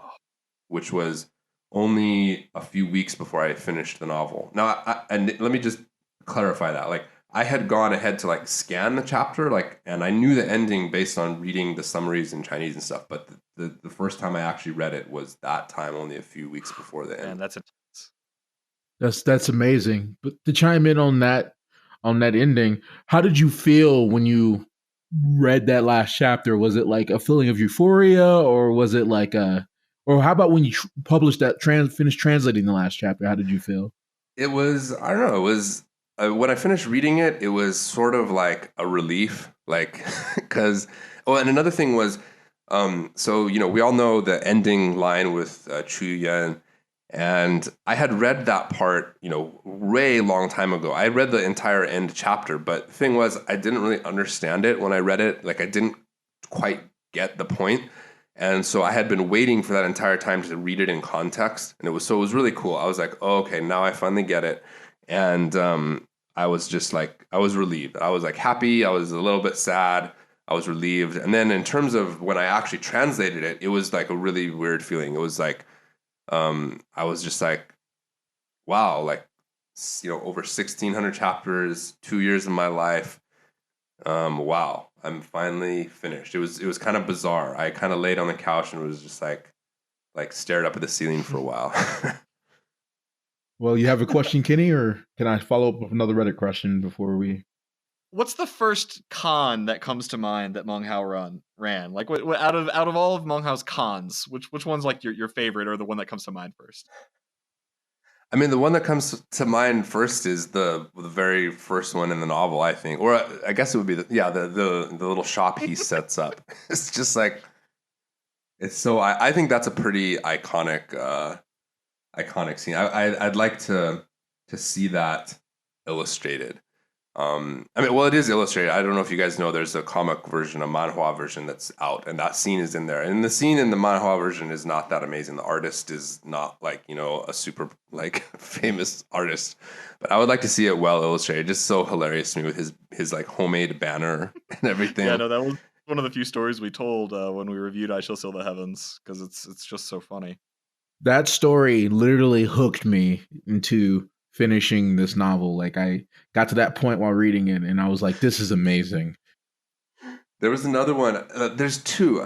which was only a few weeks before I finished the novel. Now, and let me just clarify that. Like, I had gone ahead to like scan the chapter, like, and I knew the ending based on reading the summaries in Chinese and stuff. But the first time I actually read it was that time, only a few weeks before the end. And that's that's amazing. But to chime in on that ending, how did you feel when you read that last chapter? Was it like a feeling of euphoria, or was it like or how about when you published that finished translating the last chapter? How did you feel? It was, I don't know, it was when I finished reading it, it was sort of like a relief, like, because, and another thing was, so, we all know the ending line with Chu Yuan, and I had read that part, way long time ago. I read the entire end chapter, but the thing was, I didn't really understand it when I read it. Like, I didn't quite get the point. And so I had been waiting for that entire time to read it in context. And it was really cool. I was like, oh, okay, now I finally get it. And I was just like, I was relieved. I was like happy. I was a little bit sad. I was relieved. And then in terms of when I actually translated it, it was like a really weird feeling. It was like, I was just like, wow, like, over 1,600 chapters, 2 years of my life. Wow, I'm finally finished. It was kind of bizarre. I kind of laid on the couch and was just like stared up at the ceiling for a while. Well, you have a question, Kenny, or can I follow up with another Reddit question before we? What's the first con that comes to mind that Meng Hao ran? Like, what out of all of Meng Hao's cons, which one's like your favorite or the one that comes to mind first? I mean, the one that comes to mind first is the very first one in the novel, I think, or I guess it would be the little shop he sets up. It's just like it's so. I think that's a pretty iconic scene. I'd like to see that illustrated. I mean, well, it is illustrated. I don't know if you guys know, there's a comic version, a manhwa version that's out, and that scene is in there. And the scene in the manhwa version is not that amazing. The artist is not like, a super like famous artist, but I would like to see it well illustrated. Just so hilarious to me with his like homemade banner and everything. Yeah, no, that was one of the few stories we told when we reviewed I Shall Seal the Heavens, because it's just so funny. That story literally hooked me into finishing this novel. Like, I got to that point while reading it, and I was like, "This is amazing." There was another one. There's two.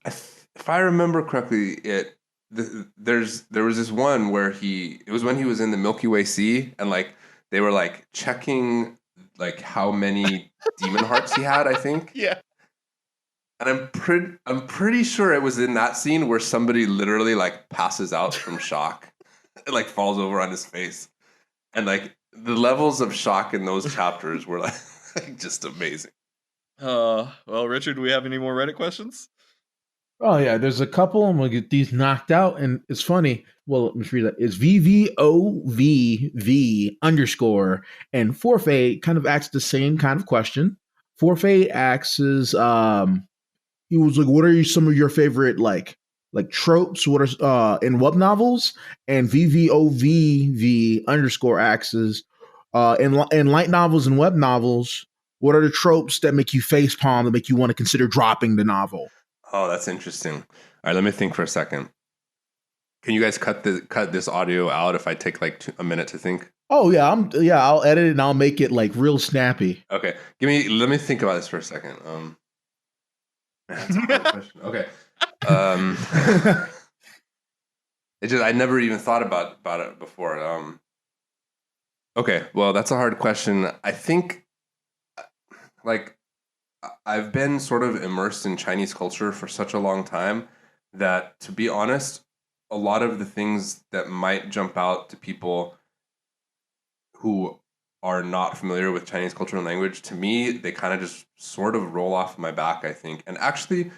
If I remember correctly, there was this one where it was when he was in the Milky Way Sea, and like they were like checking like how many demon hearts he had, I think. Yeah. And I'm pretty sure it was in that scene where somebody literally like passes out from shock, it like falls over on his face, and like the levels of shock in those chapters were like just amazing. Well, Richard, do we have any more Reddit questions? Oh yeah, there's a couple. I'm gonna get these knocked out, and it's funny. Well, let me read that. It's VVOVV underscore, and Forfeit kind of asks the same kind of question. Forfeit asks he was like, "What are some of your favorite like tropes? What are in web novels?" And VVOVV underscore asks, in light novels and web novels, what are the tropes that make you facepalm, that make you want to consider dropping the novel? Oh, that's interesting. All right, let me think for a second. Can you guys cut this audio out if I take like a minute to think? Oh yeah, I'll edit it and I'll make it like real snappy. Okay, let me think about this for a second. That's a hard question. Okay. I never even thought about it before. Okay, well, that's a hard question. I think, like, I've been sort of immersed in Chinese culture for such a long time that, to be honest, a lot of the things that might jump out to people who are not familiar with Chinese culture and language, to me, they kind of just sort of roll off my back, I think. And actually,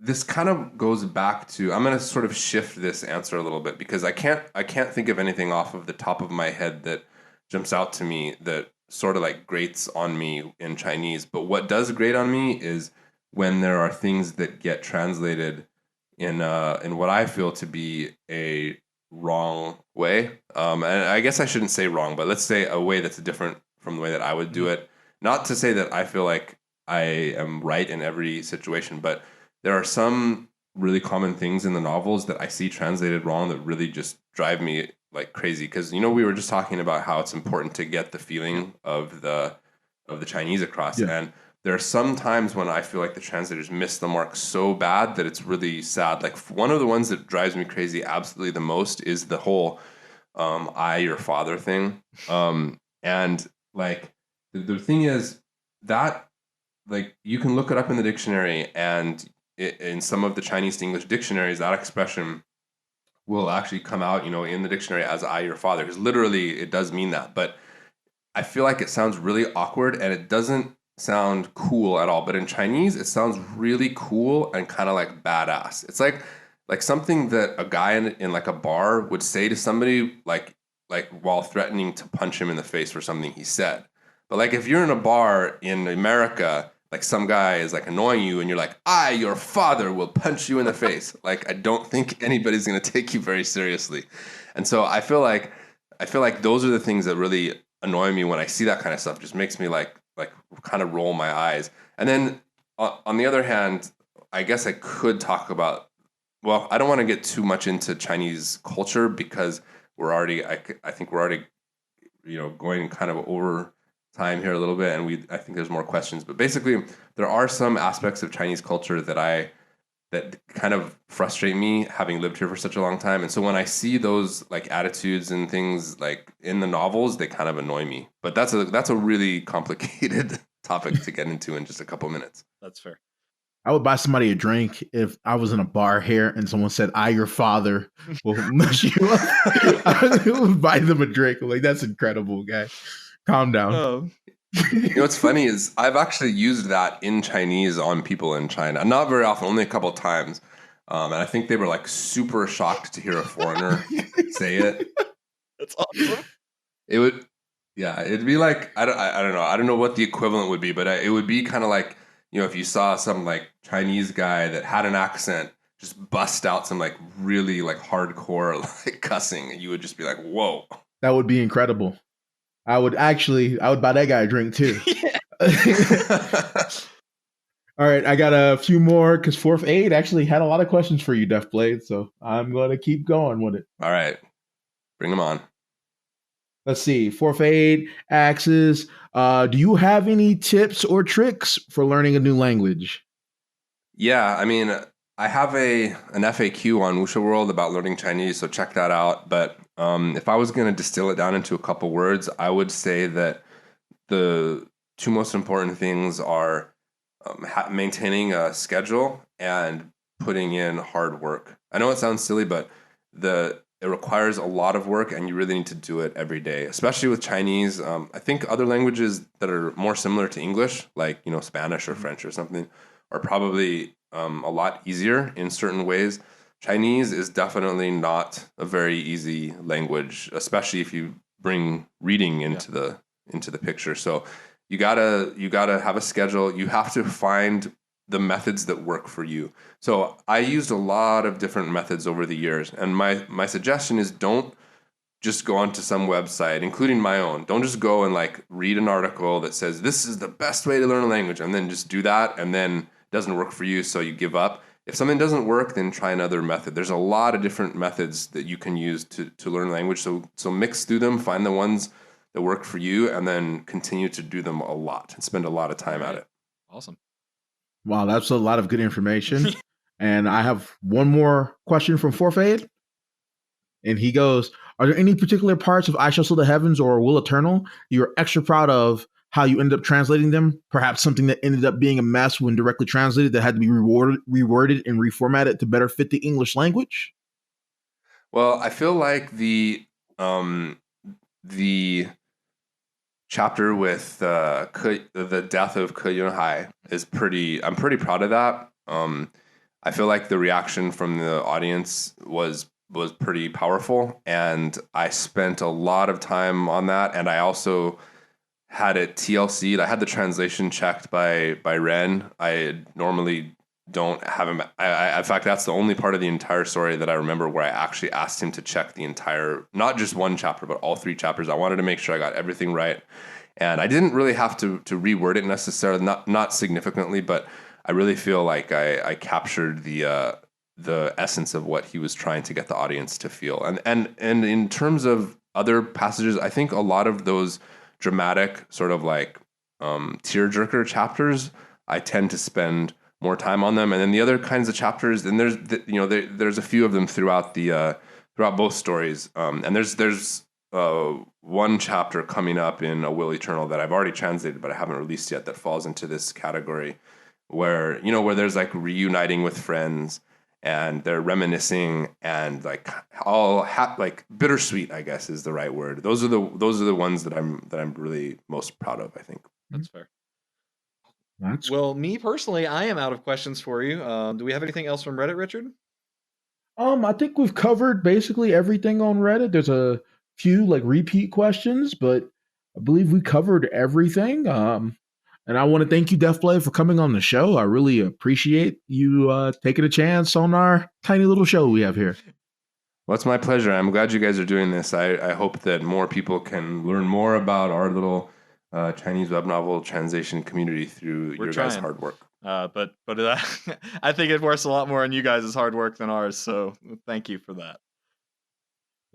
this kind of goes back to, I'm going to sort of shift this answer a little bit, because I can't think of anything off of the top of my head that jumps out to me that sort of like grates on me in Chinese. But what does grate on me is when there are things that get translated in what I feel to be a wrong way. And I guess I shouldn't say wrong, but let's say a way that's different from the way that I would do it. Not to say that I feel like I am right in every situation, but there are some really common things in the novels that I see translated wrong that really just drive me like crazy. Because, we were just talking about how it's important to get the feeling of the Chinese across. Yeah. And there are some times when I feel like the translators miss the mark so bad that it's really sad. Like, one of the ones that drives me crazy absolutely the most is the whole I, your father thing. And like the thing is that, like, you can look it up in the dictionary, and in some of the Chinese to English dictionaries, that expression will actually come out, in the dictionary as I, your father, because literally it does mean that. But I feel like it sounds really awkward, and it doesn't sound cool at all. But in Chinese, it sounds really cool and kind of like badass. It's like something that a guy in like a bar would say to somebody, like while threatening to punch him in the face for something he said. But like if you're in a bar in America like some guy is like annoying you and you're like, I, your father, will punch you in the face. Like, I don't think anybody's going to take you very seriously. And so I feel like those are the things that really annoy me when I see that kind of stuff. Just makes me like kind of roll my eyes. And then on the other hand, I guess I could talk about, well, I don't want to get too much into Chinese culture because I think we're already, going kind of over time here a little bit, and I think there's more questions. But basically, there are some aspects of Chinese culture that kind of frustrate me, having lived here for such a long time. And so when I see those like attitudes and things like in the novels, they kind of annoy me. But that's a really complicated topic to get into in just a couple minutes. That's fair. I would buy somebody a drink if I was in a bar here and someone said, I, your father, will mess you up. I would buy them a drink. I'm like, that's incredible, guy. Calm down. What's funny is I've actually used that in Chinese on people in China. Not very often, only a couple of times. And I think they were like super shocked to hear a foreigner say it. That's awesome. It'd be like, I don't know. I don't know what the equivalent would be, but it would be kind of like, if you saw some like Chinese guy that had an accent just bust out some like really like hardcore like cussing, you would just be like, whoa. That would be incredible. I would buy that guy a drink too. All right, I got a few more because Fourth Aid actually had a lot of questions for you, Deathblade. So I'm going to keep going with it. All right, bring them on. Let's see. Fourth Aid asks, do you have any tips or tricks for learning a new language? Yeah, I mean, I have an FAQ on Wuxia World about learning Chinese, so check that out. But if I was going to distill it down into a couple words, I would say that the two most important things are maintaining a schedule and putting in hard work. I know it sounds silly, but it requires a lot of work, and you really need to do it every day, especially with Chinese. I think other languages that are more similar to English, like Spanish or French or something, are probably a lot easier in certain ways. Chinese is definitely not a very easy language, especially if you bring reading into the picture. So you gotta have a schedule. You have to find the methods that work for you. So I used a lot of different methods over the years, and my suggestion is don't just go onto some website, including my own. Don't just go and like read an article that says this is the best way to learn a language, and then just do that, and then it doesn't work for you, so you give up. If something doesn't work, then try another method. There's a lot of different methods that you can use to learn language. So mix through them, find the ones that work for you, and then continue to do them a lot and spend a lot of time at it. Awesome. Wow, that's a lot of good information. And I have one more question from Forfeit. And he goes, are there any particular parts of I Shall Seal the Heavens or Will Eternal you're extra proud of how you ended up translating them? Perhaps something that ended up being a mess when directly translated that had to be reworded and reformatted to better fit the English language? Well, I feel like the chapter with the death of Ke Yunhai is I'm pretty proud of that. I feel like the reaction from the audience was pretty powerful, and I spent a lot of time on that, and I also had it TLC'd. I had the translation checked by Ren. I normally don't have him. In fact, that's the only part of the entire story that I remember where I actually asked him to check the entire, not just one chapter, but all 3 chapters. I wanted to make sure I got everything right. And I didn't really have to reword it necessarily, not significantly, but I really feel like I captured the essence of what he was trying to get the audience to feel. And in terms of other passages, I think a lot of those dramatic sort of like tearjerker chapters, I tend to spend more time on them. And then the other kinds of chapters, and there's a few of them throughout both stories. And there's one chapter coming up in A Will Eternal that I've already translated, but I haven't released yet, that falls into this category where there's like reuniting with friends and they're reminiscing and like like bittersweet, I guess is the right word. Those are the ones that I'm really most proud of, I think. That's fair. Well, me personally, I am out of questions for you. Do we have anything else from Reddit, Richard? I think we've covered basically everything on Reddit. There's a few like repeat questions, but I believe we covered everything. And I want to thank you, Deathblade, for coming on the show. I really appreciate you taking a chance on our tiny little show we have here. Well, it's my pleasure. I'm glad you guys are doing this. I hope that more people can learn more about our little Chinese web novel translation community through your guys' hard work. But I think it works a lot more on you guys' hard work than ours. So thank you for that.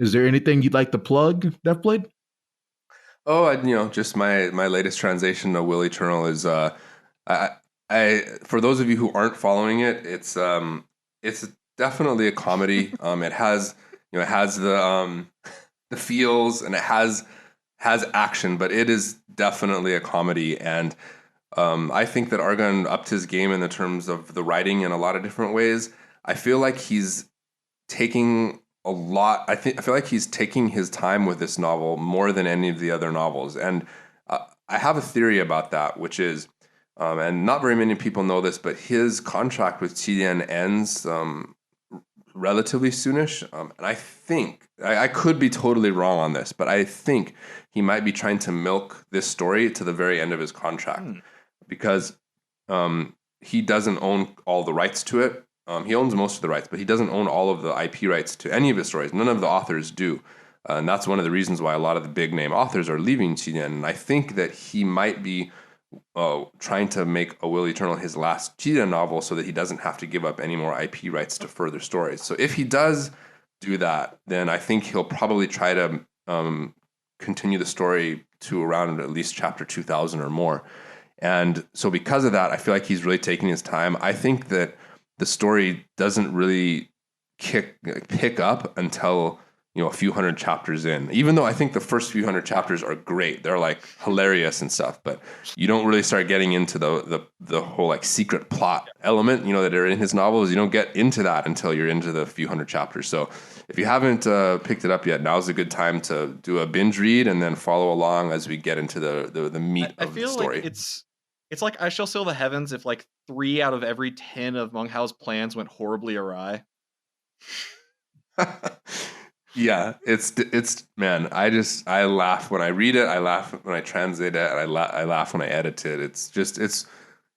Is there anything you'd like to plug, Deathblade? Oh, just my latest translation of Will Eternal is I for those of you who aren't following it, it's definitely a comedy. It has the feels and it has action, but it is definitely a comedy. And I think that Argon upped his game in the terms of the writing in a lot of different ways. I feel like he's taking a lot. I feel like he's taking his time with this novel more than any of the other novels. And I have a theory about that, which is, and not very many people know this, but his contract with TDN ends relatively soonish. And I think, I could be totally wrong on this, but I think he might be trying to milk this story to the very end of his contract because he doesn't own all the rights to it. He owns most of the rights, but he doesn't own all of the IP rights to any of his stories. None of the authors do. And that's one of the reasons why a lot of the big name authors are leaving TDN. And I think that he might be trying to make A Will Eternal his last TDN novel so that he doesn't have to give up any more IP rights to further stories. So if he does do that, then I think he'll probably try to continue the story to around at least chapter 2000 or more. And so because of that, I feel like he's really taking his time. I think that the story doesn't really pick up until a few hundred chapters in. Even though I think the first few hundred chapters are great, they're like hilarious and stuff. But you don't really start getting into the whole like secret plot element, that are in his novels. You don't get into that until you're into the few hundred chapters. So if you haven't picked it up yet, now's a good time to do a binge read and then follow along as we get into the meat of the story. Like it's like I Shall Sail the Heavens if like 3 out of every 10 of Meng Hao's plans went horribly awry. Yeah, it's man, I laugh when I read it, I laugh when I translate it, and I laugh when I edit it. It's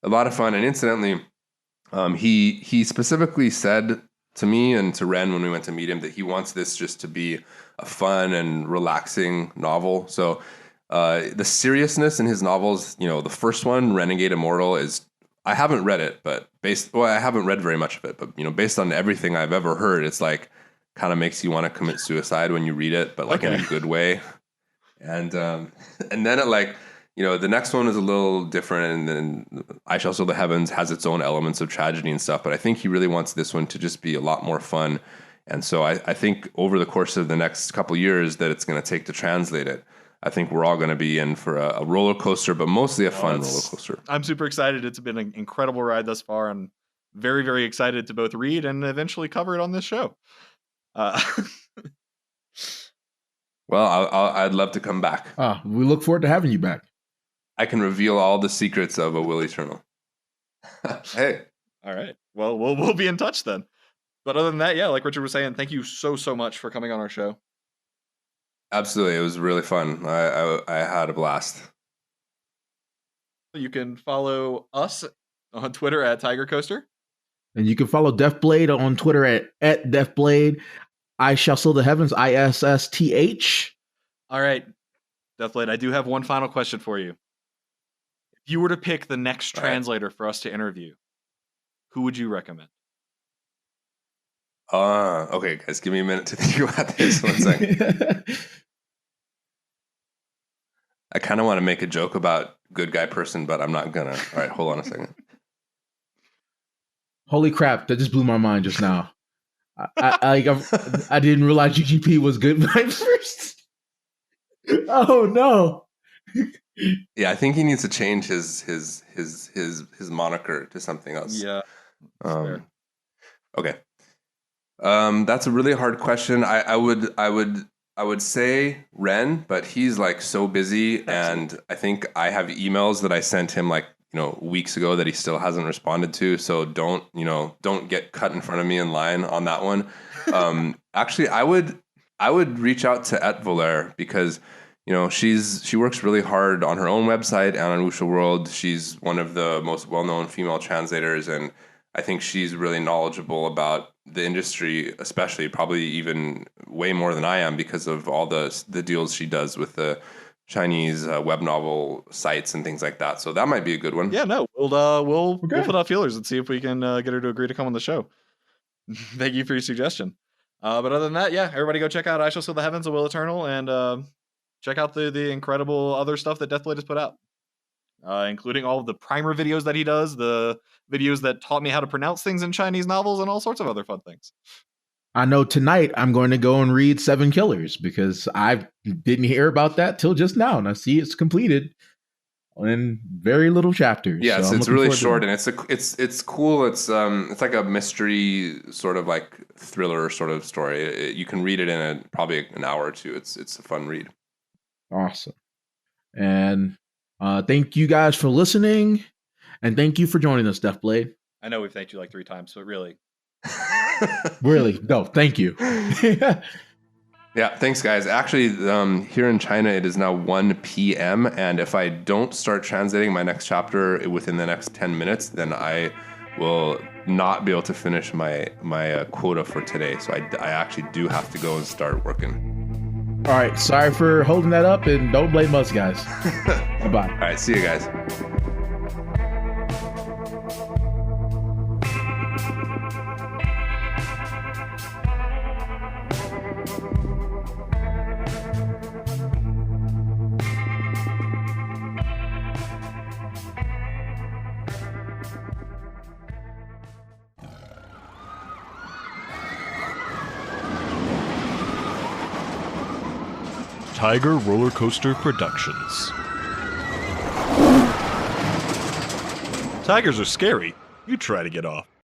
a lot of fun. And incidentally, he specifically said to me and to Ren when we went to meet him that he wants this just to be a fun and relaxing novel. So the seriousness in his novels, the first one, Renegade Immortal, I haven't read it, but I haven't read very much of it, but based on everything I've ever heard, it's like kind of makes you want to commit suicide when you read it, but like in a good way. And then it like, the next one is a little different, and then I Shall Sail the Heavens has its own elements of tragedy and stuff, but I think he really wants this one to just be a lot more fun. And so I think over the course of the next couple of years that it's going to take to translate it, I think we're all going to be in for a roller coaster, but mostly a fun roller coaster. I'm super excited. It's been an incredible ride thus far, and very, very excited to both read and eventually cover it on this show. Well, I'd love to come back. We look forward to having you back. I can reveal all the secrets of A Will Eternal. Hey. All right. Well, we'll be in touch then. But other than that, yeah, like Richard was saying, thank you so much for coming on our show. Absolutely. It was really fun. I had a blast. You can follow us on Twitter at Tiger Coaster. And you can follow Deathblade on Twitter at Deathblade. I Shall Sail the Heavens, ISSTH. All right, Deathblade, I do have one final question for you. If you were to pick the next translator for us to interview, who would you recommend? Okay, guys, give me a minute to think about this. 1 second. I kind of want to make a joke about good guy person, but I'm not gonna. All right, hold on a second. Holy crap, that just blew my mind just now. I didn't realize UGP was good by first. Oh no. Yeah, I think he needs to change his moniker to something else. Yeah. Okay. That's a really hard question. I would say Ren, but he's like so busy, and I think I have emails that I sent him like weeks ago that he still hasn't responded to. So don't get cut in front of me in line on that one. Actually, I would reach out to Et Voler because she works really hard on her own website and on Wuxia World. She's one of the most well-known female translators, and I think she's really knowledgeable about the industry, especially probably even way more than I am because of all the deals she does with the Chinese web novel sites and things like that. So that might be a good one. Yeah, no, we'll put out feelers and see if we can get her to agree to come on the show. Thank you for your suggestion. But other than that, yeah, everybody go check out I Shall Seal the Heavens, A Will Eternal, and check out the incredible other stuff that Deathblade has put out, including all of the primer videos that he does, the videos that taught me how to pronounce things in Chinese novels, and all sorts of other fun things. I know tonight I'm going to go and read Seven Killers because I didn't hear about that till just now, and I see it's completed in very little chapters. Yeah, so it's really short, and it's cool. It's like a mystery sort of like thriller sort of story. You can read it in probably an hour or two. It's a fun read. Awesome, and thank you guys for listening, and thank you for joining us, Deathblade. I know we've thanked you like 3 times, but really. Really? No, thank you. Yeah, thanks, guys. Actually, here in China, it is now 1 p.m., and if I don't start translating my next chapter within the next 10 minutes, then I will not be able to finish my quota for today. So I actually do have to go and start working. All right, sorry for holding that up, and don't blame us, guys. Bye-bye. All right, see you guys. Tiger Roller Coaster Productions. Tigers are scary. You try to get off.